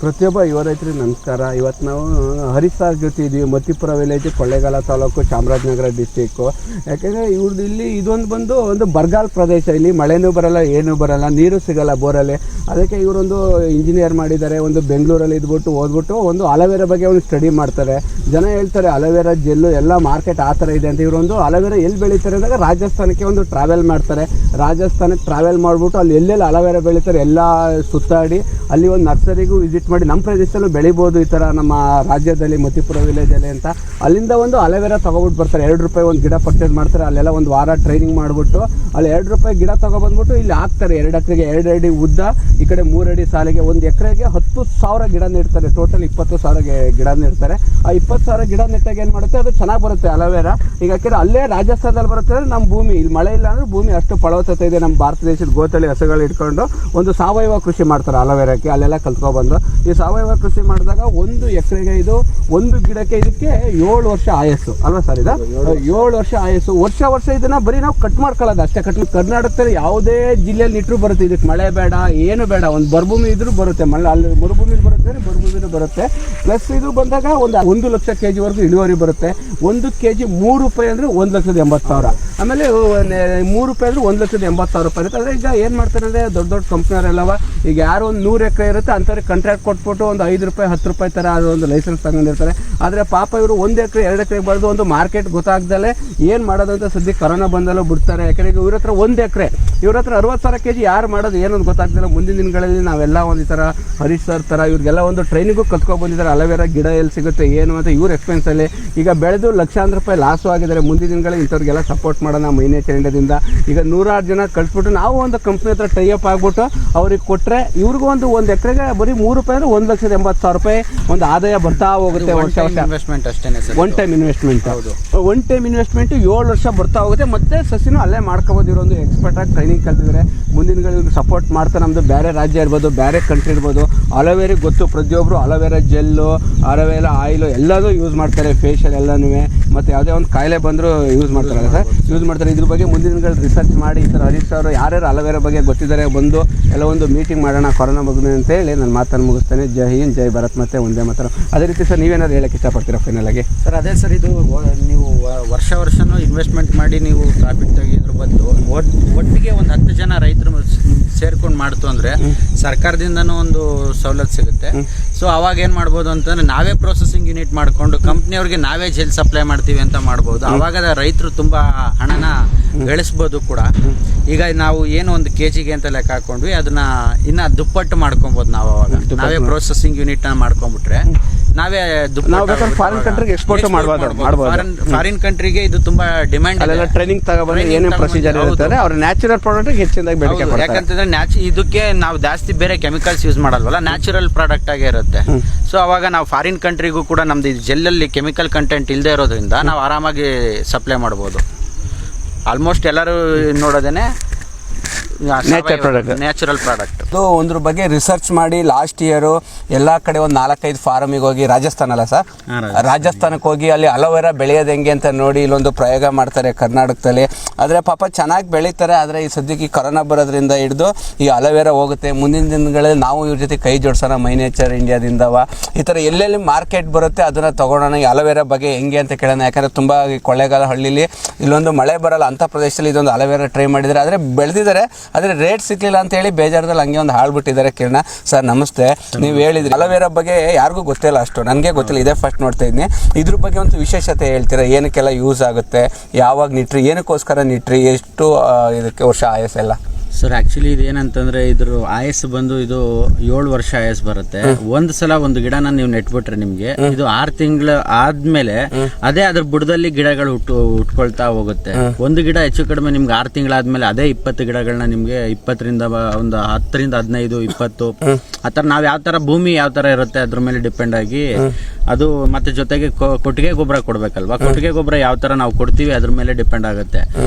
ಪ್ರತಿಯೊಬ್ಬ ಯುವ ರೈತರಿಗೆ ನಮಸ್ಕಾರ. ಇವತ್ತು ನಾವು ಹರೀಶ್ ಸರ್ ಜೊತೆ ಇದ್ದೀವಿ. Mattipura village, Kollegal taluk, Chamarajanagar district. ಯಾಕೆಂದರೆ ಇವ್ರದ್ದು ಇಲ್ಲಿ ಇದೊಂದು ಬಂದು ಒಂದು ಬರಗಾಲ ಪ್ರದೇಶ. ಇಲ್ಲಿ ಮಳೆನೂ ಬರಲ್ಲ, ಏನೂ ಬರಲ್ಲ, ನೀರು ಸಿಗಲ್ಲ ಬೋರಲ್ಲಿ. ಅದಕ್ಕೆ ಇವರೊಂದು ಇಂಜಿನಿಯರ್ ಮಾಡಿದ್ದಾರೆ. ಒಂದು ಬೆಂಗಳೂರಲ್ಲಿ ಇದ್ಬಿಟ್ಟು ಓದ್ಬಿಟ್ಟು ಒಂದು ಅಲೋವೆರಾ ಬಗ್ಗೆ ಒಂದು ಸ್ಟಡಿ ಮಾಡ್ತಾರೆ. ಜನ ಹೇಳ್ತಾರೆ ಅಲೋವೆರಾ ಜೆಲ್ಲು ಎಲ್ಲ ಮಾರ್ಕೆಟ್ ಆ ಥರ ಇದೆ ಅಂತ. ಇವರೊಂದು ಅಲೋವೆರಾ ಎಲ್ಲಿ ಬೆಳೀತಾರೆ ಅಂದಾಗ ರಾಜಸ್ಥಾನಕ್ಕೆ ಒಂದು ಟ್ರಾವೆಲ್ ಮಾಡ್ತಾರೆ. ರಾಜಸ್ಥಾನಕ್ಕೆ ಟ್ರಾವೆಲ್ ಮಾಡಿಬಿಟ್ಟು ಅಲ್ಲಿ ಎಲ್ಲೆಲ್ಲಿ ಅಲೋವೆರಾ ಬೆಳೀತಾರೆ ಎಲ್ಲ ಸುತ್ತಾಡಿ ಅಲ್ಲಿ ಒಂದು ನರ್ಸರಿಗೂ ವಿಸಿಟ್ ಮಾಡಿ ನಮ್ಮ ಪ್ರದೇಶದಲ್ಲೂ ಬೆಳಿಬೋದು ಈ ಥರ ನಮ್ಮ ರಾಜ್ಯದಲ್ಲಿ ಮತ್ತಿಪುರ ವಿಲೇಜಲ್ಲಿ ಅಂತ. ಅಲ್ಲಿಂದ ಒಂದು ಅಲೋವೆರಾ ತೊಗೊಬಿಟ್ಟು ಬರ್ತಾರೆ. 2 ರೂಪಾಯಿ ಒಂದು ಗಿಡ ಪರ್ಚೇಸ್ ಮಾಡ್ತಾರೆ. ಅಲ್ಲೆಲ್ಲ ಒಂದು ವಾರ ಟ್ರೈನಿಂಗ್ ಮಾಡಿಬಿಟ್ಟು ಅಲ್ಲಿ 2 ರೂಪಾಯಿ ಗಿಡ ತೊಗೊಬಂದ್ಬಿಟ್ಟು ಇಲ್ಲಿ ಹಾಕ್ತಾರೆ. 2 ಎಕರೆಗೆ 2 ಅಡಿ ಉದ್ದ, ಈ ಕಡೆ 3 ಅಡಿ ಸಾಲಿಗೆ. 1 ಎಕರೆಗೆ 10,000 ಗಿಡ ನೆಡ್ತಾರೆ. ಟೋಟಲ್ 20,000 ಗಿಡ ನೆಡ್ತಾರೆ. ಆ 20,000 ಗಿಡ ನೆಟ್ಟಾಗ ಏನು ಮಾಡುತ್ತೆ, ಅದು ಚೆನ್ನಾಗಿ ಬರುತ್ತೆ ಅಲೋವೆರಾ. ಈಗ ಯಾಕೆಂದರೆ ಅಲ್ಲೇ ರಾಜಸ್ಥಾನದಲ್ಲಿ ಬರುತ್ತೆ ಅಂದರೆ ನಮ್ಮ ಭೂಮಿ ಇಲ್ಲಿ ಮಳೆ ಇಲ್ಲ ಅಂದರೆ ಭೂಮಿ ಅಷ್ಟು ಫಲವತ್ತತೆ ಇದೆ. ನಮ್ಮ ಭಾರತ ದೇಶದ ಗೋತಳಿ ಹಸುಗಳು ಇಟ್ಕೊಂಡು ಒಂದು ಸಾವಯವ ಕೃಷಿ ಮಾಡ್ತಾರೆ ಅಲೋವೆರಾಕ್ಕೆ. ಅಲ್ಲೆಲ್ಲ ಕಲ್ತ್ಕೊಬಂದು ಈ ಸಾವಯವ ಕೃಷಿ ಮಾಡಿದಾಗ 1 ಎಕರೆಗೆ ಇದು ಒಂದು ಗಿಡಕ್ಕೆ ಇದಕ್ಕೆ 7 ವರ್ಷ ಆಯಸ್ಸು ಅಲ್ವಾ ಸರ್? ಇದು 7 ವರ್ಷ ಆಯಸ್ಸು. ವರ್ಷ ಇದನ್ನ ಬರೀ ನಾವು ಕಟ್ ಮಾಡ್ಕೊಳ್ಳೋದು ಅಷ್ಟೇ. ಕರ್ನಾಟಕದಲ್ಲಿ ಯಾವುದೇ ಜಿಲ್ಲೆಯಲ್ಲಿ ನಿಟ್ಟರು ಬರುತ್ತೆ. ಇದಕ್ಕೆ ಮಳೆ ಬೇಡ, ಏನು ಬೇಡ, ಒಂದು ಬರಭೂಮಿ ಇದ್ರೂ ಬರುತ್ತೆ. ಅಲ್ಲಿ ಮರುಭೂಮಿಲಿ ಬರುತ್ತೆ, ಬರಭೂಮಿನೂ ಬರುತ್ತೆ. ಪ್ಲಸ್ ಇದು ಬಂದಾಗ 1 ಲಕ್ಷ ಕೆಜಿವರೆಗೂ ಇಳುವರಿ ಬರುತ್ತೆ. 1 ಕೆಜಿ 3 ರೂಪಾಯಿ ಅಂದರೆ 1,80,000. ಆಮೇಲೆ 3 ರೂಪಾಯಿ ಅಂದರೆ 1,80,000 ರೂಪಾಯಿ ಇರುತ್ತೆ. ಆದರೆ ಈಗ ಏನು ಮಾಡ್ತಾರೆ ಅಂದರೆ ದೊಡ್ಡ ಕಂಪ್ನಿಯವರೆಲ್ಲವ ಈಗ ಯಾರು ಒಂದು 100 ಎಕರೆ ಇರುತ್ತೆ ಅಂಥವ್ರಿಗೆ ಕಾಂಟ್ರಾಕ್ಟ್ ಕೊಟ್ಬಿಟ್ಟು ಒಂದು 5 ರೂಪಾಯಿ 10 ರೂಪಾಯಿ ಥರ ಅದು ಒಂದು ಲೈಸೆನ್ಸ್ ತಗೊಂಡಿರ್ತಾರೆ. ಆದರೆ ಪಾಪ ಇವರು 1 ಎಕರೆ 2 ಎಕರೆಗೆ ಬರೆದು ಒಂದು ಮಾರ್ಕೆಟ್ ಗೊತ್ತಾಗ್ದಲೇ ಏನು ಮಾಡೋದು ಅಂತ ಸದ್ಯ ಕರೋನಾ ಬಂದಲ್ಲೂ ಬಿಡ್ತಾರೆ. ಯಾಕಂದರೆ ಇವ್ರ ಹತ್ರ 1 ಎಕರೆ, ಇವ್ರ ಹತ್ರ 60,000 ಕೆಜಿ ಯಾರು ಮಾಡೋದು ಏನೊಂದು ಗೊತ್ತಾಗ್ತಿಲ್ಲ. ಮುಂದಿನ ದಿನಗಳಲ್ಲಿ ನಾವೆಲ್ಲ ಒಂದು ಈ ಥರ ಹರೀಶ್ ಸರ್ ಥರ ಇವ್ರಿಗೆಲ್ಲ ಒಂದು ಟ್ರೈನಿಗೂ ಕಲ್ತ್ಕೊಂಡು ಬಂದಿದ್ದಾರೆ. ಅಲೋವೆರಾ ಗಿಡ ಎಲ್ಲಿ ಸಿಗುತ್ತೆ ಏನು ಅಂತ ಇವ್ರ ಎಕ್ಸ್ಪೆನ್ಸಲ್ಲಿ ಈಗ ಬೆಳೆದು ಲಕ್ಷಾಂತರ ರೂಪಾಯಿ ಲಾಸು ಆಗಿದ್ದಾರೆ. ಮುಂದಿನ ದಿನಗಳಲ್ಲಿ ಇಂಥವ್ರಿಗೆಲ್ಲ ಸಪೋರ್ಟ್ ಮಾಡೋಣ ಮೈ ನೇಚರ್ ಇಂಡಿಯಾದಿಂದ. ಈಗ 106 ಜನ ಕಳಿಸ್ಬಿಟ್ಟು ನಾವು ಒಂದು ಕಂಪ್ನಿ ಹತ್ರ ಟೈ ಅಪ್ ಆಗಿಬಿಟ್ಟು ಅವ್ರಿಗೆ ಕೊಟ್ಟರೆ ಇವ್ರಿಗೂ ಒಂದು ಎಕರೆಗೆ ಬರೀ 3 ರೂಪಾಯಿ ಅಂದರೆ 1,80,000 ರೂಪಾಯಿ ಒಂದು ಆದಾಯ ಬರ್ತಾ ಹೋಗುತ್ತೆ. ವರ್ಷ ಇನ್ವೆಸ್ಟ್ಮೆಂಟ್ ಅಷ್ಟೇ, ಒನ್ ಟೈಮ್ ಇನ್ವೆಸ್ಟ್ಮೆಂಟ್. ಹೌದು, 1 ಟೈಮ್ ಇನ್ವೆಸ್ಟ್ಮೆಂಟ್ 7 ವರ್ಷ ಬರ್ತಾ ಹೋಗುತ್ತೆ. ಮತ್ತೆ ಸಸಿನೂ ಅಲ್ಲೇ ಮಾಡ್ಕೋಬೋದು. ಇರೋದು ಎಕ್ಸ್ಪರ್ಟ್ ಆಗಿ ಟ್ರೈನಿಂಗ್ ಕಲ್ತಿದ್ದಾರೆ. ಮುಂದಿನ ದಿನಗಳಲ್ಲಿ ಸಪೋರ್ಟ್ ಮಾಡ್ತಾರೆ. ನಮ್ಮದು ಬೇರೆ ರಾಜ್ಯ ಇರ್ಬೋದು, ಬೇರೆ ಕಂಟ್ರಿ ಇರ್ಬೋದು. ಅಲೋವೆರಿಗೆ ಗೊತ್ತು ಪ್ರತಿಯೊಬ್ಬರು. ಅಲೋವೆರಾ ಜೆಲ್ಲು, ಅಲೋವೆರಾ ಆಯಿಲು ಎಲ್ಲದೂ ಯೂಸ್ ಮಾಡ್ತಾರೆ. ಫೇಶಿಯಲ್ ಎಲ್ಲನೂ ಮತ್ತು ಯಾವುದೇ ಒಂದು ಕಾಯಿಲೆ ಬಂದರೂ ಯೂಸ್ ಮಾಡ್ತಾರೆ ಸರ್, ಯೂಸ್ ಮಾಡ್ತಾರೆ. ಇದ್ರ ಬಗ್ಗೆ ಮುಂದಿನ ದಿನಗಳಲ್ಲಿ ರಿಸರ್ಚ್ ಮಾಡಿ ಈ ಥರ ಹರೀಶ್ ಅವರು ಯಾರ್ಯಾರು ಅಲೋವೆರಾ ಬಗ್ಗೆ ಗೊತ್ತಿದ್ದಾರೆ ಬಂದು ಎಲ್ಲ ಒಂದು ಮೀಟಿಂಗ್ ಮಾಡೋಣ ಕೊರೋನಾ ಬಗ್ಗೆ ಅಂತ ಹೇಳಿ ನಾನು ಮಾತನ್ನು ಮುಗಿಸ್ತೇನೆ. ಜೈ ಹಿಂದ್, ಜೈ ಭಾರತ್, ಮತ್ತು ಒಂದೇ ಮಾತ್ರ. ಅದೇ ರೀತಿ ಸರ್ ನೀವೇನಾದ್ರು ಹೇಳಕ್ಕೆ ಇಷ್ಟಪಡ್ತೀರಾ ಫೈನಲ್ ಆಗಿ? ಸರ್ ಅದೇ ಸರ್, ಇದು ನೀವು ವರ್ಷನೂ ಇನ್ವೆಸ್ಟ್ಮೆಂಟ್ ಮಾಡಿ ನೀವು ಪ್ರಾಫಿಟ್ ತೆಗೆಯೋದ್ರ ಬದಲು ಒಟ್ಟಿಗೆ ಒಂದು 10 ಜನ ರೈತರು ಸೇರ್ಕೊಂಡು ಮಾಡ್ತು ಅಂದರೆ ಸರ್ಕಾರದಿಂದನೂ ಒಂದು ಸವಲತ್ತು ಸಿಗುತ್ತೆ. ಸೊ ಅವಾಗ ಏನು ಮಾಡ್ಬೋದು ಅಂತಂದರೆ ನಾವೇ ಪ್ರೊಸೆಸಿಂಗ್ ಯೂನಿಟ್ ಮಾಡಿಕೊಂಡು ಕಂಪ್ನಿಯವ್ರಿಗೆ ನಾವೇ ಜೆಲ್ ಸಪ್ಲೈ ಮಾಡ್ತೀವಿ ಅಂತ ಮಾಡ್ಬೋದು. ಆವಾಗ ರೈತರು ತುಂಬ ಹಣನ ಗಳಿಸ್ಬೋದು ಕೂಡ. ಈಗ ನಾವು ಏನು ಒಂದು ಕೆಜಿಗೆ ಅಂತ ಲೆಕ್ಕ ಹಾಕೊಂಡ್ವಿ, ಅದನ್ನ ಇನ್ನು ದುಪ್ಪಟ್ಟು ಮಾಡ್ಕೊಬೋದು. ನಾವು ಅವಾಗ ನಾವೇ ಪ್ರೊಸೆಸಿಂಗ್ ಯೂನಿಟ್ನ ಮಾಡ್ಕೊಂಡ್ಬಿಟ್ರೆ ನಾವೇ ಫಾರಿನ್ ಕಂಟ್ರಿಗೆ ಎಕ್ಸ್ಪೋರ್ಟ್ ಮಾಡ್ಬೋದು. ಫಾರಿನ್ ಕಂಟ್ರಿಗೆ ಇದು ತುಂಬಾ ಡಿಮ್ಯಾಂಡ್. ಅಲ್ಲೆಲ್ಲ ಟ್ರೈನಿಂಗ್ ತಗೊಬಂದು ಏನೇನು ಪ್ರೊಸೀಜರ್ ಇರುತ್ತೆ ಅವ್ರ ನ್ಯಾಚುರಲ್ ಪ್ರಾಡಕ್ಟ್ ಹೆಚ್ಚಿನದಾಗಿ ಬೇಡಿಕೆ ಕೊಡ್ತಾರೆ. ಯಾಕಂತಂದ್ರೆ ಇದಕ್ಕೆ ನಾವು ಜಾಸ್ತಿ ಬೇರೆ ಕೆಮಿಕಲ್ಸ್ ಯೂಸ್ ಮಾಡಲ್ವಲ್ಲ, ನ್ಯಾಚುರಲ್ ಪ್ರಾಡಕ್ಟ್ ಆಗೇ ಇರುತ್ತೆ. ಸೊ ಅವಾಗ ನಾವು ಫಾರಿನ್ ಕಂಟ್ರಿಗೂ ಕೂಡ ನಮ್ದು ಜೆಲ್ಲಲ್ಲಿ ಕೆಮಿಕಲ್ ಕಂಟೆಂಟ್ ಇಲ್ಲದೆ ಇರೋದ್ರಿಂದ ನಾವು ಆರಾಮಾಗಿ ಸಪ್ಲೈ ಮಾಡ್ಬೋದು. ಆಲ್ಮೋಸ್ಟ್ ಎಲ್ಲರೂ ನೋಡೋದೇನೆ ನ್ಯಾಚುರಲ್ ಪ್ರಾಡಕ್ಟ್. ಒಂದ್ರ ಬಗ್ಗೆ ರಿಸರ್ಚ್ ಮಾಡಿ ಲಾಸ್ಟ್ ಇಯರು ಎಲ್ಲ ಕಡೆ ಒಂದು 4-5 ಫಾರ್ಮಿಗೆ ಹೋಗಿ, ರಾಜಸ್ಥಾನ ಅಲ್ಲ ಸರ್, ರಾಜಸ್ಥಾನಕ್ಕೆ ಹೋಗಿ ಅಲ್ಲಿ ಅಲೋವೆರಾ ಬೆಳೆಯೋದು ಹೆಂಗೆ ಅಂತ ನೋಡಿ ಇಲ್ಲೊಂದು ಪ್ರಯೋಗ ಮಾಡ್ತಾರೆ ಕರ್ನಾಟಕದಲ್ಲಿ. ಆದರೆ ಪಾಪ ಚೆನ್ನಾಗಿ ಬೆಳೀತಾರೆ. ಆದರೆ ಈ ಸದ್ಯಕ್ಕೆ ಕರೋನಾ ಬರೋದ್ರಿಂದ ಹಿಡಿದು ಈ ಅಲೋವೆರಾ ಹೋಗುತ್ತೆ. ಮುಂದಿನ ದಿನಗಳಲ್ಲಿ ನಾವು ಇವ್ರ ಜೊತೆ ಕೈ ಜೋಡಿಸೋಣ ಮೈ ನೇಚರ್ ಇಂಡಿಯಾದಿಂದವ. ಈ ಥರ ಎಲ್ಲೆಲ್ಲಿ ಮಾರ್ಕೆಟ್ ಬರುತ್ತೆ ಅದನ್ನು ತೊಗೊಳೋಣ. ಈ ಅಲೋವೆರಾ ಬಗ್ಗೆ ಹೆಂಗೆ ಅಂತ ಕೇಳೋಣ. ಯಾಕಂದರೆ ತುಂಬ ಕೊಳ್ಳೇಗಾಲ ಹಳ್ಳಿಲಿ ಇಲ್ಲೊಂದು ಮಳೆ ಬರಲ್ಲ ಅಂಥ ಪ್ರದೇಶದಲ್ಲಿ ಇದೊಂದು ಅಲೋವೆರಾ ಟ್ರೈ ಮಾಡಿದ್ದಾರೆ. ಆದರೆ ಬೆಳೆದಿದ್ದಾರೆ, ಆದರೆ ರೇಟ್ ಸಿಕ್ಲಿಲ್ಲ ಅಂತ ಹೇಳಿ ಬೇಜಾರದಲ್ಲಿ ಹಂಗೆ ಒಂದು ಹಾಳ್ಬಿಟ್ಟಿದ್ದಾರೆ. ಕಿರಣ ಸರ್ ನಮಸ್ತೆ. ನೀವು ಹೇಳಿದ್ರಿ ಅಲೋವೆರಾ ಬಗ್ಗೆ ಯಾರಿಗೂ ಗೊತ್ತಿಲ್ಲ, ಅಷ್ಟು ನನಗೆ ಗೊತ್ತಿಲ್ಲ, ಇದೇ ಫಸ್ಟ್ ನೋಡ್ತಾ ಇದ್ದೀನಿ. ಇದ್ರ ಬಗ್ಗೆ ಒಂದು ವಿಶೇಷತೆ ಹೇಳ್ತೀರಾ? ಏನಕ್ಕೆಲ್ಲ ಯೂಸ್ ಆಗುತ್ತೆ, ಯಾವಾಗ ನಿಟ್ರಿ, ಏನಕ್ಕೋಸ್ಕರ ನಿಟ್ರಿ, ಎಷ್ಟು ಇದಕ್ಕೆ ವರ್ಷ ಆಯಸ್ಸೆಲ್ಲ? ಸರ್ ಆ್ಯಕ್ಚುಲಿ ಇದು ಏನಂತಂದರೆ ಇದ್ರ ಆಯಸ್ಸು ಬಂದು ಇದು 7 ವರ್ಷ ಆಯಸ್ಸು ಬರುತ್ತೆ. ಒಂದು ಸಲ ಒಂದು ಗಿಡನ ನೀವು ನೆಟ್ಬಿಟ್ರೆ ನಿಮಗೆ ಇದು 6 ತಿಂಗಳು ಆದ್ಮೇಲೆ ಅದೇ ಅದ್ರ ಬುಡದಲ್ಲಿ ಗಿಡಗಳು ಹುಟ್ಕೊಳ್ತಾ ಹೋಗುತ್ತೆ. ಒಂದು ಗಿಡ ಹೆಚ್ಚು ಕಡಿಮೆ ನಿಮ್ಗೆ 6 ತಿಂಗಳಾದ್ಮೇಲೆ ಅದೇ 20 ಗಿಡಗಳನ್ನ ನಿಮಗೆ 20ರಿಂದ ಒಂದು 10ರಿಂದ 15, 20 ಆ ಥರ ನಾವು ಯಾವ ಥರ ಭೂಮಿ ಯಾವ ಥರ ಇರುತ್ತೆ ಅದ್ರ ಮೇಲೆ ಡಿಪೆಂಡ್ ಆಗಿ ಅದು. ಮತ್ತೆ ಜೊತೆಗೆ ಕೊಟ್ಟಿಗೆ ಗೊಬ್ಬರ ಕೊಡ್ಬೇಕಲ್ವಾ, ಕೊಟ್ಟಿಗೆ ಗೊಬ್ಬರ ಯಾವ ಥರ ನಾವು ಕೊಡ್ತೀವಿ ಅದ್ರ ಮೇಲೆ ಡಿಪೆಂಡ್ ಆಗುತ್ತೆ.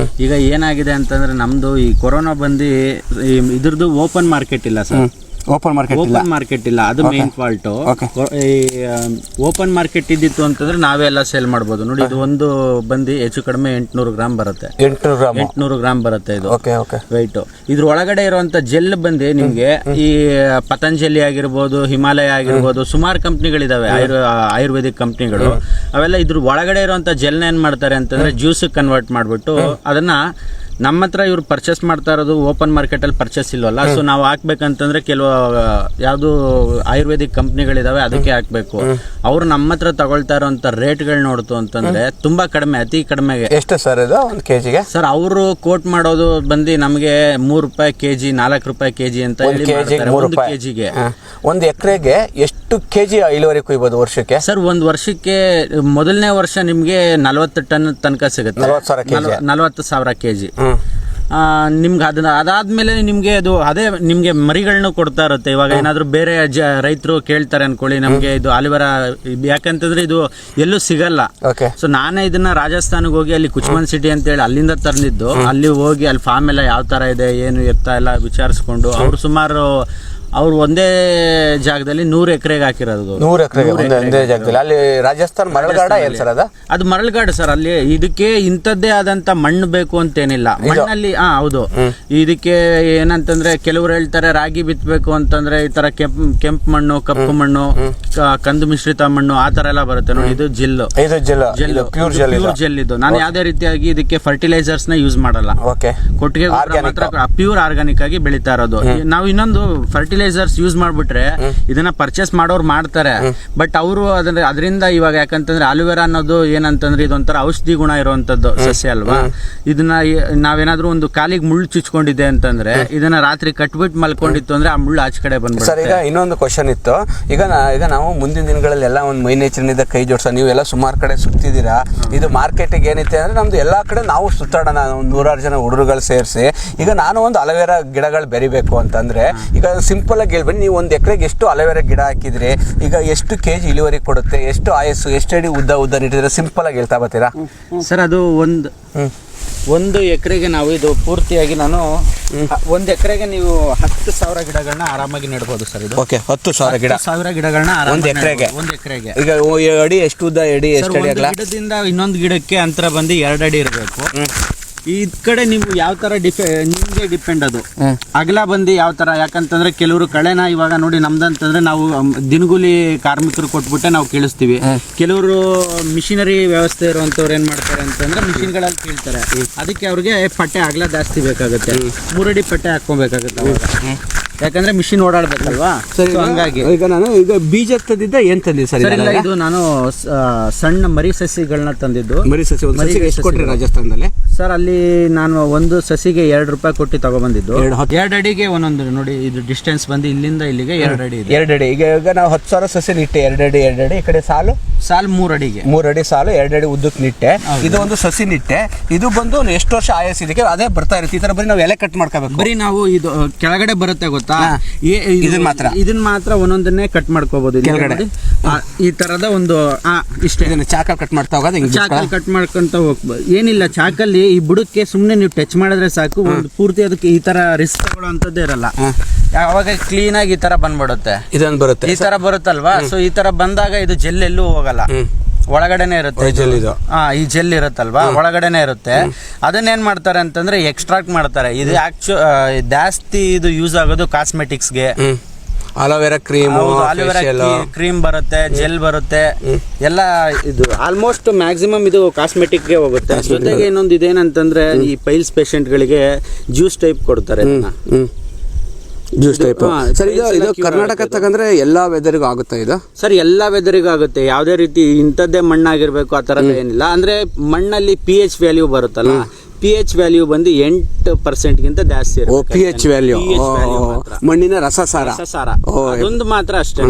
ಈಗ ಏನಾಗಿದೆ ಅಂತಂದ್ರೆ ನಮ್ದು ಈ ಕೊರೋನಾ ಬಂದು ಇದ್ರದ್ದು ಓಪನ್ ಮಾರ್ಕೆಟ್ ಇಲ್ಲ ಸರ್. ಓಪನ್ ಮಾರ್ಕೆಟ್ ಇಲ್ಲ. ಓಪನ್ ಮಾರ್ಕೆಟ್ ಇಲ್ಲ, ಅದು main fault. Okay. Open market ಇದ್ದಿತ್ತು ಅಂತಂದ್ರೆ ನಾವೇ ಎಲ್ಲ ಸೇಲ್ ಮಾಡ್ಬೋದು. ನೋಡಿ ಇದು ಒಂದು ಬಂದು ಹೆಚ್ಚು ಕಡಿಮೆ 800 ಗ್ರಾಮ್ ಬರುತ್ತೆ. 800 ಗ್ರಾಮ್ ಬರುತ್ತೆ ಇದು ವೆಯ್ಟ್. ಇದ್ರ ಒಳಗಡೆ ಇರುವಂತ ಜೆಲ್ ಬಂದು ನಿಮ್ಗೆ ಈ ಪತಂಜಲಿ ಆಗಿರ್ಬೋದು, ಹಿಮಾಲಯ ಆಗಿರ್ಬೋದು, ಸುಮಾರು ಕಂಪ್ನಿಗಳಿದಾವೆ ಆಯುರ್ವೇದಿಕ್ ಕಂಪ್ನಿಗಳು. ಅವೆಲ್ಲ ಇದ್ರ ಒಳಗಡೆ ಇರುವಂತ ಜೆಲ್ನ ಏನ್ ಮಾಡ್ತಾರೆ ಅಂತಂದ್ರೆ ಜ್ಯೂಸ್ ಕನ್ವರ್ಟ್ ಮಾಡ್ಬಿಟ್ಟು ಅದನ್ನ ನಮ್ಮ ಹತ್ರ ಇವ್ರು ಪರ್ಚೇಸ್ ಮಾಡ್ತಾ ಇರೋದು ಓಪನ್ ಮಾರ್ಕೆಟಲ್ಲಿ ಪರ್ಚೇಸ್ ಇಲ್ವಲ್ಲ, ಸೊ ನಾವು ಹಾಕ್ಬೇಕಂತಂದ್ರೆ ಕೆಲವು ಯಾವುದು ಆಯುರ್ವೇದಿಕ್ ಕಂಪ್ನಿಗಳಿದಾವೆ ಅದಕ್ಕೆ ಹಾಕ್ಬೇಕು. ಅವ್ರು ನಮ್ಮ ಹತ್ರ ತಗೊಳ್ತಾ ಇರೋಂಥ ರೇಟ್ಗಳು ನೋಡ್ತು ಅಂತಂದ್ರೆ ತುಂಬಾ ಕಡಿಮೆ, ಅತಿ ಕಡಿಮೆಗೆ. ಎಷ್ಟು ಸರ್ ಇದು ಒಂದು ಕೆಜಿಗೆ? ಸರ್ ಅವರು ಕೋಟ್ ಮಾಡೋದು ಬಂದು ನಮಗೆ 3 ರೂಪಾಯಿ ಕೆಜಿ, 4 ರೂಪಾಯಿ ಕೆಜಿ ಅಂತ ಹೇಳಿ ಮಾಡ್ತಾರೆ. 1 ಕೆಜಿಗೆ. ಒಂದು ಎಕರೆಗೆ ಎಷ್ಟು ಕೆಜಿ ಇಳುವರಿ ಕೊಯ್ಬೋದು ವರ್ಷಕ್ಕೆ? ಸರ್ ಒಂದು ವರ್ಷಕ್ಕೆ ಮೊದಲನೇ ವರ್ಷ ನಿಮ್ಗೆ 40 ಟನ್ ತನಕ ಸಿಗುತ್ತೆ, 40,000 ಕೆಜಿ. ನಿಮ್ಗೆ ಅದಾದ್ಮೇಲೆ ನಿಮ್ಗೆ ಅದು ಅದೇ ನಿಮ್ಗೆ ಮರಿಗಳನ್ನ ಕೊಡ್ತಾ ಇರುತ್ತೆ. ಇವಾಗ ಏನಾದ್ರು ಬೇರೆ ರೈತರು ಕೇಳ್ತಾರೆ ಅನ್ಕೊಳ್ಳಿ, ನಮ್ಗೆ ಇದು ಆಲಿವೆರಾ ಯಾಕಂತಂದ್ರೆ ಇದು ಎಲ್ಲೂ ಸಿಗಲ್ಲ. ಸೊ ನಾನೇ ಇದನ್ನ ರಾಜಸ್ಥಾನಿಗೆ ಹೋಗಿ ಅಲ್ಲಿ ಕುಚ್ಮನ್ ಸಿಟಿ ಅಂತ ಹೇಳಿ ಅಲ್ಲಿಂದ ತಂದಿದ್ದು. ಅಲ್ಲಿ ಹೋಗಿ ಅಲ್ಲಿ ಫಾರ್ಮ್ ಎಲ್ಲ ಯಾವ ತರ ಇದೆ ಏನು ಎತ್ತ ಎಲ್ಲ ವಿಚಾರಿಸ್ಕೊಂಡು ಅವ್ರು ಸುಮಾರು ಅವ್ರು ಒಂದೇ ಜಾಗದಲ್ಲಿ 100 ಎಕರೆಗೆ ಹಾಕಿರೋದು. 100 ಎಕರೆಗೆ ಒಂದೇ ಜಾಗದಲ್ಲಿ. ಅಲ್ಲಿ ರಾಜಸ್ಥಾನ್ ಮರಳುಗಾಡ ಏನ್ ಸರ್ ಅದು ಮರಳುಗಾಡು ಸರ್. ಅಲ್ಲಿ ಇದಕ್ಕೆ ಇಂಥದ್ದೇ ಆದಂತ ಮಣ್ಣು ಬೇಕು ಅಂತೇನಿಲ್ಲ. ಮಣ್ಣಲ್ಲಿ ಹೌದು, ಇದಕ್ಕೆ ಏನಂತಂದ್ರೆ ಕೆಲವರು ಹೇಳ್ತಾರೆ ರಾಗಿ ಬಿತ್ತಬೇಕು ಅಂತಂದ್ರೆ ಈ ತರ ಕೆಂಪು ಮಣ್ಣು, ಕಪ್ಪು ಮಣ್ಣು, ಕಂದು ಮಿಶ್ರಿತ ಮಣ್ಣು ಆ ತರ ಎಲ್ಲ ಬರುತ್ತೆ ನೋಡಿ. ಇದು ಪ್ಯೂರ್ ಜೆಲ್ ಇದು. ನಾನು ಯಾವ್ದೇ ರೀತಿಯಾಗಿ ಇದಕ್ಕೆ ಫರ್ಟಿಲೈಸರ್ಸ್ ನ ಯೂಸ್ ಮಾಡಲ್ಲ. ಕೊಟ್ಟಿಗೆ ಮಾತ್ರ ಪ್ಯೂರ್ ಆರ್ಗಾನಿಕ್ ಆಗಿ ಬೆಳೀತಾ ಇರೋದು. ನಾವು ಇನ್ನೊಂದು ಫರ್ಟಿಲೈಸರ್ಸ್ ಯೂಸ್ ಮಾಡ್ಬಿಟ್ರೆ ಇದನ್ನ ಪರ್ಚೇಸ್ ಮಾಡೋರು ಮಾಡ್ತಾರೆ, ಬಟ್ ಅವರು ಅದರಿಂದ ಇವಾಗ ಯಾಕಂತಂದ್ರೆ ಆಲೋವೆರಾ ಅನ್ನೋದು ಏನಂತಂದ್ರೆ ಇದೊಂಥರ ಔಷಧಿ ಗುಣ ಇರುವಂತದ್ದು ಸಸ್ಯ ಅಲ್ವಾ. ಇದನ್ನ ನಾವೇನಾದ್ರೂ ಒಂದು ಕಾಲಿಗೆ ಮುಳ್ಳು ಚುಚ್ಕೊಂಡಿದೆ ಅಂತಂದ್ರೆ ಇದನ್ನ ರಾತ್ರಿ ಕಟ್ಬಿಟ್ಟು ಮಲ್ಕೊಂಡಿತ್ತು ಅಂದ್ರೆ ಆ ಮುಳ್ಳು ಆಚೆ ಕಡೆ ಬಂದ್ಬಿಡುತ್ತೆ. ಸರ್, ಈಗ ಇನ್ನೊಂದು ಕ್ವಶನ್ ಇತ್ತು. ಈಗ ನಾವು ಮುಂದಿನ ದಿನಗಳಲ್ಲಿ ಎಲ್ಲ ಒಂದು ಮೈ ನೇಚರ್ನಿಂದ ಕೈ ಜೋಡಿಸ, ನೀವು ಎಲ್ಲ ಸುಮಾರು ಕಡೆ ಸುತ್ತಿದ್ದೀರಾ. ಇದು ಮಾರ್ಕೆಟಿಗೆ ಏನಿದೆ ಅಂದ್ರೆ ನಮ್ದು ಎಲ್ಲಾ ಕಡೆ ನಾವು ಸುತ್ತಾಡೋಣ, ಒಂದು 100 ಜನ ಹುಡುಗರುಗಳು ಸೇರಿಸಿ. ಈಗ ನಾನು ಒಂದು ಅಲೋವೆರಾ ಗಿಡಗಳು ಬೆರಿಬೇಕು ಅಂತಂದ್ರೆ ಈಗ ಸಿಂಪಲ್ ಆಗಿ ಹೇಳ್ಬೇಡಿ, ನೀವು ಒಂದು ಎಕರೆಗೆ ಎಷ್ಟು ಅಲೋವೆರಾ ಗಿಡ ಹಾಕಿದ್ರೆ ಈಗ ಎಷ್ಟು ಕೆಜಿ ಇಳುವರಿ ಕೊಡುತ್ತೆ, ಎಷ್ಟು ಆಯಸ್ಸು, ಎಷ್ಟು ಅಡಿ ಉದ್ದ ಇಟ್ಟಿದ್ರೆ ಸಿಂಪಲ್ ಆಗಿ ಹೇಳ್ತಾ ಬರ್ತೀರಾ ಸರ್? ಅದು ಒಂದು ಎಕರೆಗೆ ನಾವು ಇದು ಪೂರ್ತಿಯಾಗಿ ನಾನು 1 ಎಕರೆಗೆ ನೀವು 10,000 ಗಿಡಗಳನ್ನ ಆರಾಮಾಗಿ ನೆಡ್ಬೋದು ಸರ್. ಇದು 10,000 ಗಿಡ, 10,000 ಗಿಡಗಳನ್ನ ಒಂದು ಎಕರೆಗೆ. ಈಗ ಅಡಿ ಎಷ್ಟು ಉದ್ದ, ಎಷ್ಟು ಅಡಿ ಅಗಲ? ಗಿಡದಿಂದ ಇನ್ನೊಂದು ಗಿಡಕ್ಕೆ ಅಂತರ ಬಂದು 2 ಅಡಿ ಇರಬೇಕು. ಈ ಕಡೆ ನೀವು ಯಾವ ತರ ನಿಮ್ಗೆ ಡಿಪೆಂಡ್ ಅದು ಅಗಲ ಬಂದು ಯಾವ ತರ. ಯಾಕಂತಂದ್ರೆ ಕೆಲವರು ಕಳೆನ ಇವಾಗ ನೋಡಿ ನಮ್ದಂತಂದ್ರೆ ನಾವು ದಿನಗೂಲಿ ಕಾರ್ಮಿಕರು ಕೊಟ್ಬಿಟ್ಟೆ ನಾವು ಕೀಳಿಸ್ತೀವಿ. ಕೆಲವರು ಮಿಷಿನರಿ ವ್ಯವಸ್ಥೆ ಇರುವಂತವ್ರು ಏನ್ ಮಾಡ್ತಾರೆ ಅಂತಂದ್ರೆ ಮಿಷಿನ್ಗಳಲ್ಲಿ ಕೀಳ್ತಾರೆ. ಅದಕ್ಕೆ ಅವ್ರಿಗೆ ಪಟ್ಟೆ ಅಗಲ ಜಾಸ್ತಿ ಬೇಕಾಗುತ್ತೆ, 3 ಅಡಿ ಪಟ್ಟೆ ಹಾಕೋಬೇಕಾಗುತ್ತೆ ಅವಾಗ, ಯಾಕಂದ್ರೆ ಮಿಷಿನ್ ಓಡಾಡ್ಬೇಕಲ್ವಾ. ಹಂಗಾಗಿ ಈಗ ಬೀಜ ತಂದಿದ್ದ ಏನ್ ತಂದಿದ್ದೆ ಸರ್? ಇಲ್ಲ, ಇದು ನಾನು ಸಣ್ಣ ಮರಿ ಸಸಿಗಳನ್ನ ತಂದಿದ್ದು. ಮರಿ ಸಸಿ ರಾಜಸ್ಥಾನದಲ್ಲಿ ಸರ್ ಅಲ್ಲಿ ನಾನು ಒಂದು ಸಸಿಗೆ 2 ರೂಪಾಯಿ ಕೊಟ್ಟು ತಗೊಬಂದಿದ್ದು. 2 ಅಡಿಗೆ ಒಂದೊಂದು ನೋಡಿ, ಇದು ಡಿಸ್ಟೆನ್ಸ್ ಬಂದು ಇಲ್ಲಿಂದ ಇಲ್ಲಿಗೆ 2 ಅಡಿ ಇದೆ. 2 ಅಡಿ. ಈಗ ನಾವು 10,000 ಸಸಿ ನಿಟ್ಟೆ 2 ಅಡಿ. ಈ ಕಡೆ ಸಾಲು 3 ಅಡಿಗೆ 3 ಅಡಿ ಸಾಲು 2 ಅಡಿ ಉದ್ದಕ್ಕೆ ನಿಟ್ಟೆ. ಇದು ಒಂದು ಸಸಿ ನಿಟ್ಟೆ. ಇದು ಬಂದು ಎಷ್ಟು ವರ್ಷ ಆಯಸ್ ಇದಕ್ಕೆ ಅದೇ ಬರ್ತಾ ಇರುತ್ತೆ. ಈ ತರ ಬರೀ ನಾವು ಎಲೆ ಕಟ್ ಮಾಡ್ಕೋಬೇಕು. ಬರೀ ನಾವು ಇದು ಕೆಳಗಡೆ ಬರುತ್ತೆ ಗೊತ್ತಾ, ಇದನ್ನ ಮಾತ್ರ ಒಂದೊಂದನ್ನೇ ಕಟ್ ಮಾಡ್ಕೋಬಹುದು. ಕೆಳಗಡೆ ಈ ತರದ ಒಂದು ಇಷ್ಟೇ ಚಾಕಲ್ ಕಟ್ ಮಾಡ್ತಾ ಹೋಗೋದು. ಚಾಕಲ್ ಕಟ್ ಮಾಡ್ಕೊಂತ ಹೋಗ್ಬೋದು, ಏನಿಲ್ಲ. ಚಾಕಲ್ಲಿ ಈ ಬುಡಕ್ಕೆ ಸುಮ್ನೆ ನೀವು ಟಚ್ ಮಾಡಿದ್ರೆ ಸಾಕು, ಒಂದು ಪೂರ್ತಿ ಅದಕ್ಕೆ ಈ ತರ ರಿಸ್ಕ್ ತಗೊಳ್ಳೋಂಥದ್ದೇ ಇರಲ್ಲ. ಯಾವಾಗ ಕ್ಲೀನ್ ಆಗಿ ಈ ತರ ಬಂದ್ಬಿಡುತ್ತೆ, ಇದೊಂದು ಬರುತ್ತೆ, ಈ ತರ ಬರುತ್ತಲ್ವಾ. ಸೊ ಈ ತರ ಬಂದಾಗ ಇದು ಜೆಲ್ ಎಲ್ಲೂ ಹೋಗಲ್ಲ, ಒಳಗಡೆನೆ ಇರುತ್ತೆ. ಈ ಜೆಲ್ ಇರುತ್ತಲ್ವಾ, ಒಳಗಡೆನೆ ಇರುತ್ತೆ. ಅದನ್ನೇನ್ ಮಾಡ್ತಾರೆ ಅಂತಂದ್ರೆ ಎಕ್ಸ್ಟ್ರಾಕ್ಟ್ ಮಾಡ್ತಾರೆ. ಇದು ಜಾಸ್ತಿ ಇದು ಯೂಸ್ ಆಗೋದು ಕಾಸ್ಮೆಟಿಕ್ಸ್ಗೆ. ಅಲೋವೆರಾ ಕ್ರೀಮ್ ಬರುತ್ತೆ, ಜೆಲ್ ಬರುತ್ತೆ, ಎಲ್ಲ ಇದು ಆಲ್ಮೋಸ್ಟ್ ಮ್ಯಾಕ್ಸಿಮಮ್ ಇದು ಕಾಸ್ಮೆಟಿಕ್ಗೆ ಹೋಗುತ್ತೆ. ಜೊತೆಗೆ ಇನ್ನೊಂದು ಇದೇನಂತಂದ್ರೆ ಈ ಪೈಲ್ಸ್ ಪೇಷಂಟ್ ಗಳಿಗೆ ಜ್ಯೂಸ್ ಟೈಪ್ ಕೊಡ್ತಾರೆ. Juice type. ಸರ್, ಇದು ಕರ್ನಾಟಕ ತಗಂದ್ರೆ ಎಲ್ಲಾ ವೆದರ್ಗೂ ಆಗುತ್ತೆ ಇದು? ಸರ್, ಎಲ್ಲಾ ವೆದರ್ಗೂ ಆಗುತ್ತೆ. ಯಾವುದೇ ರೀತಿ ಇಂಥದ್ದೇ ಮಣ್ಣಾಗಿರ್ಬೇಕು ಆ ತರದ ಏನಿಲ್ಲ. ಅಂದ್ರೆ ಮಣ್ಣಲ್ಲಿ pH ವ್ಯಾಲ್ಯೂ ಬರುತ್ತಲ್ಲ, pH ವ್ಯಾಲ್ಯೂ ಬಂದು 8% ಗಿಂತ ಜಾಸ್ತಿ ಇರುತ್ತೆ. pH ವ್ಯಾಲ್ಯೂ ಮಣ್ಣಿನ ರಸಸಾರ ಅದೊಂದು ಮಾತ್ರ ಅಷ್ಟೇ.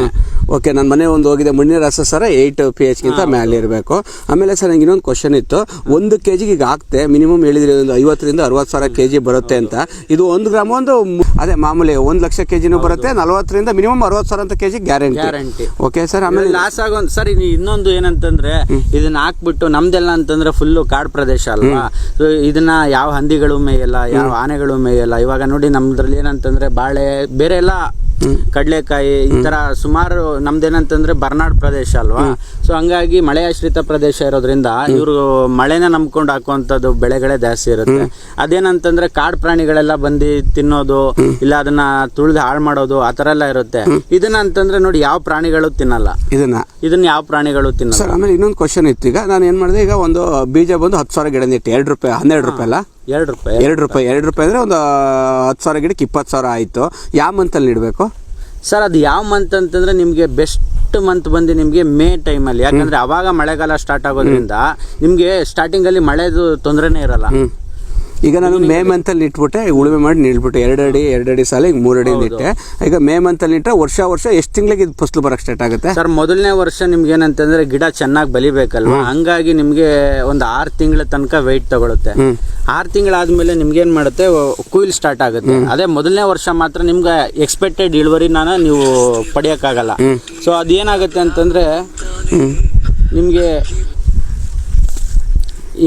ಓಕೆ, ನಾನು ಮನೆ ಒಂದು ಹೋಗಿದೆ, ಮಣ್ಣಿನ ರಸಸಾರ 8 pH ಗಿಂತ ಮೇಲೆ ಇರಬೇಕು. ಆಮೇಲೆ ಸರ್, ನಂಗೆ ಇನ್ನೊಂದು ಕ್ವಶನ್ ಇತ್ತು. 1 ಕೆಜಿಗೆ ಈಗ ಆಗ್ತೆ ಮಿನಿಮಮ್ ಹೇಳಿದ್ರೆ ಒಂದು 50,000 ರಿಂದ 60,000 ಕೆಜಿ ಬರುತ್ತೆ ಅಂತ. ಇದು 1 ಗ್ರಾಮ್ ಒಂದು ಅದೇ ಮಾಮೂಲಿ 1 ಲಕ್ಷ ಕೆಜಿನೂ ಬರುತ್ತೆ. 40,000 ರಿಂದ ಮಿನಿಮಮ್ 60,000 ಅಂತ ಕೆಜಿ ಗ್ಯಾರಂಟಿ. Okay sir. ಆಮೇಲೆ ಲಾಸ್ ಆಗೋ ಸರ್ ಇನ್ನೊಂದು ಏನಂತಂದ್ರೆ ಇದನ್ನ ಹಾಕ್ಬಿಟ್ಟು ನಮ್ದೆಲ್ಲ ಅಂತಂದ್ರೆ ಫುಲ್ ಕಾಡು ಪ್ರದೇಶ ಅಲ್ವಾ. ಇದನ್ನ ಯಾವ ಹಂದಿಗಳು ಮೇಯಲ್ಲ, ಯಾವ ಆನೆಗಳು ಮೇಯಲ್ಲ. ಇವಾಗ ನೋಡಿ ನಮ್ದ್ರಲ್ಲಿ ಏನಂತಂದ್ರೆ ಬಾಳೆ ಬೇರೆ ಎಲ್ಲ ಕಡಲೆಕಾಯಿ ಈ ತರ ಸುಮಾರು ನಮ್ದೇನಂತಂದ್ರೆ ಬರ್ನಾಡ್ ಪ್ರದೇಶ ಅಲ್ವಾ, ಸೊ ಹಂಗಾಗಿ ಮಳೆ ಆಶ್ರಿತ ಪ್ರದೇಶ ಇರೋದ್ರಿಂದ ಇವರು ಮಳೆನ ನಂಬ್ಕೊಂಡು ಹಾಕುವಂತದ್ದು ಬೆಳೆಗಳೇ ಜಾಸ್ತಿ ಇರುತ್ತೆ. ಅದೇನಂತಂದ್ರೆ ಕಾಡು ಪ್ರಾಣಿಗಳೆಲ್ಲ ಬಂದು ತಿನ್ನೋದು ಇಲ್ಲ ಅದನ್ನ ತುಳಿದು ಹಾಳು ಮಾಡೋದು ಆ ತರ ಎಲ್ಲ ಇರುತ್ತೆ. ಇದನ್ನ ಅಂತಂದ್ರೆ ನೋಡಿ ಯಾವ ಪ್ರಾಣಿಗಳು ತಿನ್ನಲ್ಲ, ಇದನ್ನ ಯಾವ ಪ್ರಾಣಿಗಳು ತಿನ್ನಲ್ಲ. ಸರ್ ಆಮೇಲೆ ಇನ್ನೊಂದು ಕ್ವಶನ್ ಇತ್ತು. ಈಗ ನಾನು ಏನ್ ಮಾಡಿದೆ, ಈಗ ಒಂದು ಬೀಜ ಬಂದು 10,000 ಗಿಡ ನೆಟ್ಟು ₹2 12 ರೂಪಾಯಿ ಅಲ್ಲ, ₹2 ಅಂದ್ರೆ ಒಂದು 10,000 ಗಿಡಕ್ಕೆ 20,000 ಆಯ್ತು. ಯಾವ ಮಂತಲ್ಲಿ ಇಡಬೇಕು ಸರ್? ಅದು ಯಾವ ಮಂತ್ ಅಂತಂದ್ರೆ ನಿಮ್ಗೆ ಬೆಸ್ಟ್ ಮಂತ್ ಬಂದು ನಿಮ್ಗೆ ಮೇ ಟೈಮಲ್ಲಿ, ಯಾಕಂದ್ರೆ ಅವಾಗ ಮಳೆಗಾಲ ಸ್ಟಾರ್ಟ್ ಆಗೋದ್ರಿಂದ ನಿಮ್ಗೆ ಸ್ಟಾರ್ಟಿಂಗ್ ಅಲ್ಲಿ ಮಳೆದು ತೊಂದರೆನೇ ಇರಲ್ಲ. ಈಗ ನಾನು ಮೇ ಮಂತಲ್ಲಿ ಇಟ್ಬಿಟ್ಟೆ, ಉಳುಮೆ ಮಾಡಿ ನಿಲ್ಬಿಟ್ಟೆ 2 ಅಡಿ ಸಾಲ, ಈಗ 3 ಅಡಿ ಇಟ್ಟೆ. ಈಗ ಮೇ ಮಂತಲ್ಲಿ ಇಟ್ಟರೆ ವರ್ಷ ಎಷ್ಟು ತಿಂಗಳಿಗೆ ಇದು ಫಸಲು ಬರಕ್ಕೆ ಸ್ಟಾರ್ಟ್ ಆಗುತ್ತೆ ಸರ್? ಮೊದಲನೇ ವರ್ಷ ನಿಮ್ಗೆ ಏನಂತಂದ್ರೆ ಗಿಡ ಚೆನ್ನಾಗಿ ಬಲಿಬೇಕಲ್ವಾ, ಹಂಗಾಗಿ ನಿಮ್ಗೆ ಒಂದು 6 ತಿಂಗಳ ತನಕ ವೆಯ್ಟ್ ತಗೊಳುತ್ತೆ. 6 ತಿಂಗಳಾದ್ಮೇಲೆ ನಿಮ್ಗೆ ಏನ್ ಮಾಡುತ್ತೆ, ಕುಯ್ಲ್ ಸ್ಟಾರ್ಟ್ ಆಗುತ್ತೆ. ಅದೇ ಮೊದಲನೇ ವರ್ಷ ಮಾತ್ರ ನಿಮ್ಗೆ ಎಕ್ಸ್ಪೆಕ್ಟೆಡ್ ಇಳುವರಿನ ನೀವು ಪಡೆಯೋಕ್ಕಾಗಲ್ಲ. ಸೊ ಅದೇನಾಗುತ್ತೆ ಅಂತಂದ್ರೆ ನಿಮ್ಗೆ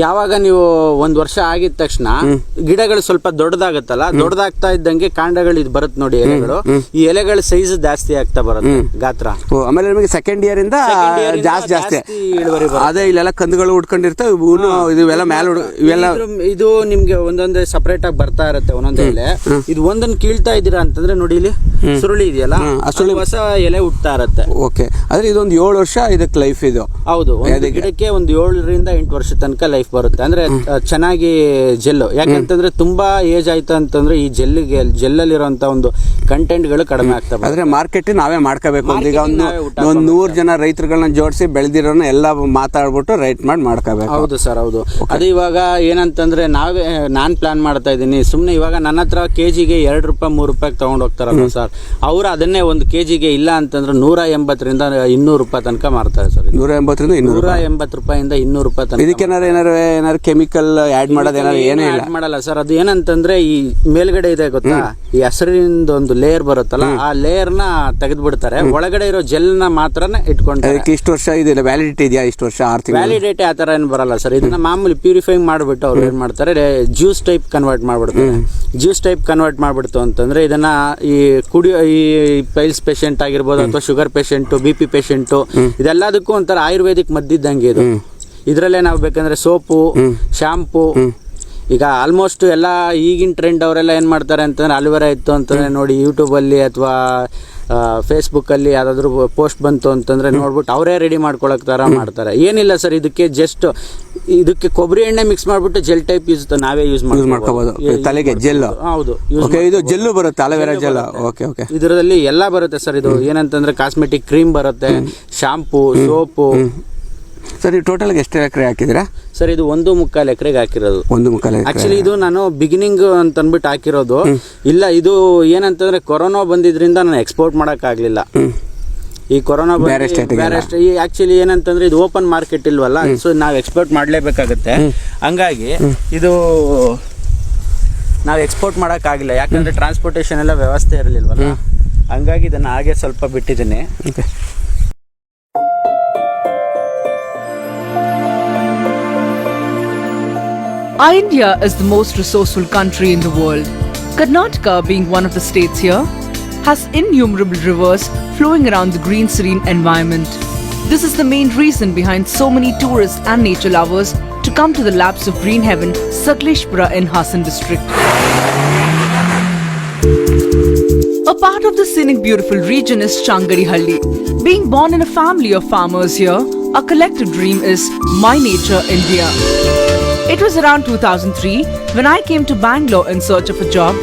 ಯಾವಾಗ ನೀವು 1 ವರ್ಷ ಆಗಿದ ತಕ್ಷಣ ಗಿಡಗಳು ಸ್ವಲ್ಪ ದೊಡ್ಡದಾಗತ್ತಲ್ಲ, ದೊಡ್ಡದಾಗ್ತಾ ಇದ್ದಂಗೆ ಕಾಂಡಗಳು ಇದು ಬರುತ್ತೆ ನೋಡಿ, ಎಲೆಗಳು, ಈ ಎಲೆಗಳ ಸೈಜ್ ಜಾಸ್ತಿ ಆಗ್ತಾ ಬರುತ್ತೆ, ಗಾತ್ರ. ಆಮೇಲೆ ನಿಮಗೆ ಸೆಕೆಂಡ್ ಇಯರ್ ಇಂದ ಜಾಸ್ತಿ ಇಳುವರಿ ಬರುತ್ತೆ. ಅದೇ ಇಲ್ಲೆಲ್ಲ ಕಂದುಗಳು ಉಟ್ಕೊಂಡಿರ್ತವೆ, ಇವೆಲ್ಲ ಮೇಲೆ ಇವೆಲ್ಲ ಇದು ನಿಮ್ಗೆ ಒಂದೊಂದೇ ಸಪರೇಟ್ ಆಗಿ ಬರ್ತಾ ಇರುತ್ತೆ ಒಂದೊಂದೇ ಎಲೆ. ಇದು ಒಂದನ್ನು ಕೀಳ್ತಾ ಇದ್ದೀರಾ ಅಂತಂದ್ರೆ ನೋಡಿ ಇಲ್ಲಿ ಸುರುಳಿ ಇದೆಯಲ್ಲ, ಸುರುಳಿ ಹೊಸ ಎಲೆ ಹುಟ್ತಾ ಇರುತ್ತೆ. ಓಕೆ, ಆದ್ರೆ ಇದೊಂದು 7 ವರ್ಷ ಇದಕ್ಕೆ ಲೈಫ್ ಇದು. ಹೌದು, ಗಿಡಕ್ಕೆ ಒಂದು 7 ರಿಂದ 8 ವರ್ಷ ತನಕ ಲೈಫ್ ಬರುತ್ತೆ. ಅಂದ್ರೆ ಚೆನ್ನಾಗಿ ಜೆಲ್ಲು, ಯಾಕಂತಂದ್ರೆ ತುಂಬಾ ಏಜ್ ಆಯ್ತು ಅಂತಂದ್ರೆ ಈ ಜೆಲ್ಲಲ್ಲಿರುವಂತ ಒಂದು ಕಂಟೆಂಟ್ಗಳು ಕಡಿಮೆ ಆಗ್ತವೆ. ಆದ್ರೆ ಮಾರ್ಕೆಟ್ ನಾವೇ ಮಾಡ್ಕೋಬೇಕು. ಈಗ ಒಂದು 100 ಜನ ರೈತರುಗಳನ್ನ ಜೋಡಿಸಿ ಬೆಳೆದಿರೋನ ಎಲ್ಲ ಮಾತಾಡ್ಬಿಟ್ಟು ರೈಟ್ ಮಾಡ್ಕೋಬೇಕು. ಹೌದು ಸರ್, ಹೌದು. ಅದು ಇವಾಗ ಏನಂತಂದ್ರೆ ನಾನ್ ಪ್ಲಾನ್ ಮಾಡ್ತಾ ಇದ್ದೀನಿ. ಸುಮ್ನೆ ಇವಾಗ ನನ್ನ ಹತ್ರ ಕೆಜಿಗೆ ₹2 ₹3 ತಗೊಂಡ್ ಹೋಗ್ತಾರಲ್ಲ ಸರ್, ಅವ್ರು ಅದನ್ನೇ ಒಂದು ಕೆಜಿಗೆ ಇಲ್ಲ ಅಂತಂದ್ರೆ ₹180 ರಿಂದ ₹200 ತನಕ ಮಾರ್ತಾರೆ ಸರ್. ₹180 ರಿಂದ ₹200 ತನಕ. ಇದಕ್ಕೆ ಏನಾರು ಕೆಮಿಕಲ್ ಆಡ್ ಮಾಡೋದು ಏನೇ ಮಾಡಲ್ಲ ಸರ್. ಅದು ಏನಂತಂದ್ರೆ ಈ ಮೇಲ್ಗಡೆ ಇದೆ ಗೊತ್ತಾ, ಈ ಹಸಿರಿನಿಂದ ಒಂದು ಲೇಯರ್ ಬರುತ್ತಲ್ಲ, ಆ ಲೇಯರ್ ನ ತೆಗೆದು ಬಿಡ್ತಾರೆ, ಒಳಗಡೆ ಇರೋ ಜೆಲ್ ನ ಮಾತ್ರನೇ ಇಟ್ಕೊಂಡ್ರೆ. ಇಷ್ಟು ವರ್ಷ ಇದೆಲ್ಲ ವ್ಯಾಲಿಡಿಟಿ ಇದೆಯಾ? ಇಷ್ಟು ವರ್ಷ 6 ತಿಂಗಳು ವ್ಯಾಲಿಡಿಟಿ ಆ ತರ ಏನು ಬರಲ್ಲ ಸರ್. ಇದನ್ನ ಮಾಮೂಲಿ ಪ್ಯೂರಿಫೈಂಗ್ ಮಾಡ್ಬಿಟ್ಟು ಅವ್ರು ಏನ್ ಮಾಡ್ತಾರೆ, ಜ್ಯೂಸ್ ಟೈಪ್ ಕನ್ವರ್ಟ್ ಮಾಡ್ಬಿಡ್ತಾರೆ. ಜ್ಯೂಸ್ ಟೈಪ್ ಕನ್ವರ್ಟ್ ಮಾಡ್ಬಿಡ್ತು ಅಂತಂದ್ರೆ ಇದನ್ನ ಈ ಪೈಲ್ಸ್ ಪೇಷಂಟ್ ಆಗಿರ್ಬೋದು ಅಥವಾ ಶುಗರ್ ಪೇಷಂಟ್, BP ಪೇಷಂಟ್, ಇದೆಲ್ಲದಕ್ಕೂ ಒಂಥರ ಆಯುರ್ವೇದಿಕ್ ಮದ್ದಿದ್ದಂಗೆ ಇದು. ಇದರಲ್ಲೇ ನಾವು ಬೇಕಂದ್ರೆ ಸೋಪು, ಶಾಂಪು, ಈಗ ಆಲ್ಮೋಸ್ಟ್ ಎಲ್ಲ ಈಗಿನ ಟ್ರೆಂಡ್ ಅವರೆಲ್ಲ ಏನು ಮಾಡ್ತಾರೆ ಅಂತಂದ್ರೆ ಅಲೋವೆರಾ ಇತ್ತು ಅಂತಂದ್ರೆ ನೋಡಿ ಯೂಟ್ಯೂಬಲ್ಲಿ ಅಥವಾ ಫೇಸ್ಬುಕ್ಕಲ್ಲಿ ಯಾವುದಾದ್ರೂ ಪೋಸ್ಟ್ ಬಂತು ಅಂತಂದ್ರೆ ನೋಡ್ಬಿಟ್ಟು ಅವರೇ ರೆಡಿ ಮಾಡ್ಕೊಳಕ್ ಥರ ಮಾಡ್ತಾರೆ. ಏನಿಲ್ಲ ಸರ್, ಇದಕ್ಕೆ ಕೊಬ್ಬರಿ ಎಣ್ಣೆ ಮಿಕ್ಸ್ ಮಾಡ್ಬಿಟ್ಟು ಜೆಲ್ ಟೈಪ್ ನಾವೇ ಯೂಸ್ ಮಾಡ್ಕೋಬಹುದು. ತಲೆಗೆ ಜೆಲ್. ಹೌದು, ಇದು ಜೆಲ್ಲು ಬರುತ್ತೆ, ಅಲೋವೆರಾ ಜೆಲ್. ಓಕೆ, ಇದರಲ್ಲಿ ಎಲ್ಲ ಬರುತ್ತೆ ಸರ್. ಇದು ಏನಂತಂದ್ರೆ ಕಾಸ್ಮೆಟಿಕ್ ಕ್ರೀಮ್ ಬರುತ್ತೆ, ಶಾಂಪೂ, ಸೋಪು. ಸರ್ ಈ ಟೋಟಲ್ ಎಷ್ಟು ಎಕರೆ ಹಾಕಿದಿರಾ ಸರ್? ಇದು 1.25 ಎಕರೆಗೆ ಹಾಕಿರೋದು. 1.25 ಆಕ್ಚುಲಿ ಇದು ನಾನು ಬಿಗಿನಿಂಗ್ ಅಂತ ಅಂದ್ಬಿಟ್ಟು ಹಾಕಿರೋದು. ಇಲ್ಲ, ಇದು ಏನಂತಂದ್ರೆ ಕೊರೋನಾ ಬಂದಿದ್ರಿಂದ ನಾನು ಎಕ್ಸ್ಪೋರ್ಟ್ ಮಾಡಕ್ ಆಗ್ಲಿಲ್ಲ. ಈ ಕೊರೋನಾ ಆಕ್ಚುಲಿ ಏನಂತಂದ್ರೆ ಇದು ಓಪನ್ ಮಾರ್ಕೆಟ್ ಇಲ್ವಲ್ಲ, ಸೊ ನಾವು ಎಕ್ಸ್ಪೋರ್ಟ್ ಮಾಡ್ಲೇಬೇಕಾಗತ್ತೆ. ಹಂಗಾಗಿ ಇದು ನಾವು ಎಕ್ಸ್ಪೋರ್ಟ್ ಮಾಡಕ್ ಆಗಿಲ್ಲ, ಯಾಕಂದ್ರೆ ಟ್ರಾನ್ಸ್ಪೋರ್ಟೇಷನ್ ಎಲ್ಲ ವ್ಯವಸ್ಥೆ ಇರಲಿಲ್ವಲ್ಲ. ಹಂಗಾಗಿ ಇದನ್ನ ಹಾಗೆ ಸ್ವಲ್ಪ ಬಿಟ್ಟಿದ್ದೀನಿ. India is the most resourceful country in the world. Karnataka, being one of the states here, has innumerable rivers flowing around the green serene environment. This is the main reason behind so many tourists and nature lovers to come to the laps of green heaven, Sakleshpura in Hassan district. A part of the scenic beautiful region is Changadihalli. Being born in a family of farmers here, our collective dream is My Nature India. It was around 2003 when I came to Bangalore in search of a job.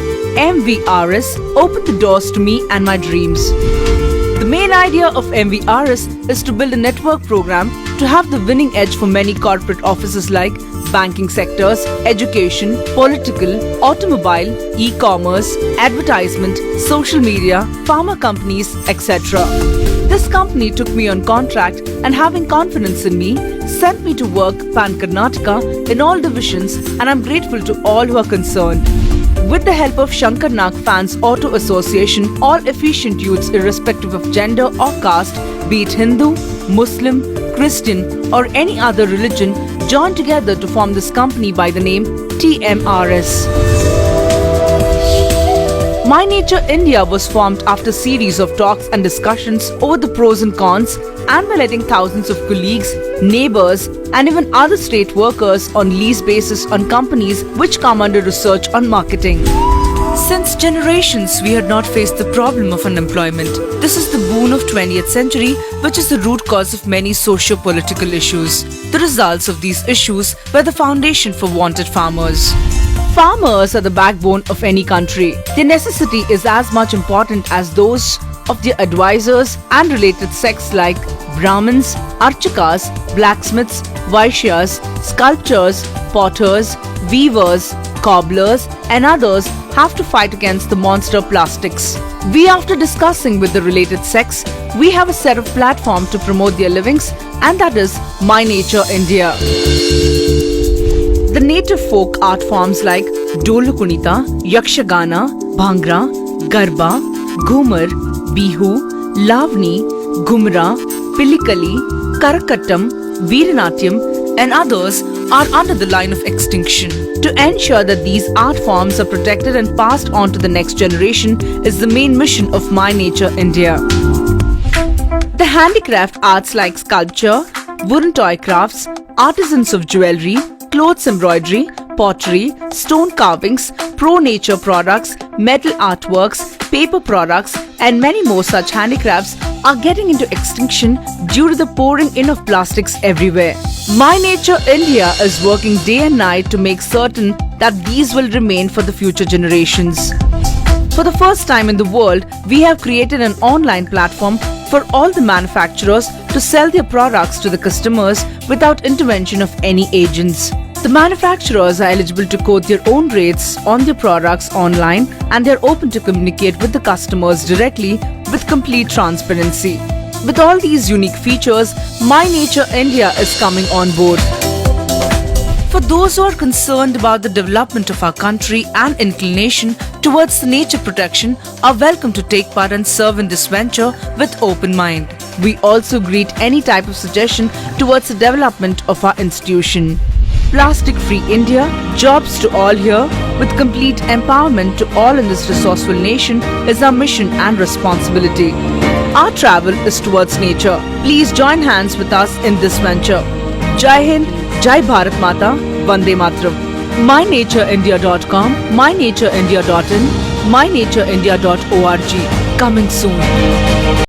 MVRS opened the doors to me and my dreams. The main idea of MVRS is to build a network program to have the winning edge for many corporate offices like banking sectors, education, political, automobile, e-commerce, advertisement, social media, pharma companies, etc. This company took me on contract and having confidence in me, sent me to work pan-Karnataka in all divisions, and I'm grateful to all who are concerned. With the help of Shankar Nag Fans Auto Association, all efficient youths irrespective of gender or caste, be it Hindu, Muslim, Christian or any other religion, join together to form this company by the name TMRS. My Nature India was formed after a series of talks and discussions over the pros and cons, and by letting thousands of colleagues, neighbors, and even other state workers on lease basis on companies which come under research on marketing. Since generations, we had not faced the problem of unemployment. This is the boon of 20th century, which is the root cause of many socio-political issues. The results of these issues were the foundation for wanted farmers. Farmers are the backbone of any country. Their necessity is as much important as those of their advisors and related sects like Brahmins, Archakas, blacksmiths, Vaishyas, sculptors, potters, weavers, cobblers, and others have to fight against the monster plastics. After discussing with the related sects, we have a set of platform to promote their livings, and that is My Nature India. The native folk art forms like Dolu Kunita, Yakshagana, Bhangra, Garba, Ghumar, Bihu, Lavani, Ghumra, Pilikali, Karakattam, Veeranatyam, and others are under the line of extinction. To ensure that these art forms are protected and passed on to the next generation is the main mission of My Nature India. The handicraft arts like sculpture, wooden toy crafts, artisans of jewelry, clothes embroidery, pottery, stone carvings, pro-nature products, metal artworks, paper products, and many more such handicrafts are getting into extinction due to the pouring in of plastics everywhere. My Nature India is working day and night to make certain that these will remain for the future generations. For the first time in the world, we have created an online platform for all the manufacturers to sell their products to the customers without intervention of any agents. The manufacturers are eligible to quote their own rates on their products online, and they are open to communicate with the customers directly with complete transparency. With all these unique features, My Nature India is coming on board. For those who are concerned about the development of our country and inclination towards the nature protection are welcome to take part and serve in this venture with open mind. We also greet any type of suggestion towards the development of our institution. Plastic-free India, jobs to all here, with complete empowerment to all in this resourceful nation is our mission and responsibility. Our travel is towards nature. Please join hands with us in this venture. Jai Hind, Jai Bharat Mata, Vande Mataram. MyNatureIndia.com, MyNatureIndia.in, MyNatureIndia.org. Coming soon.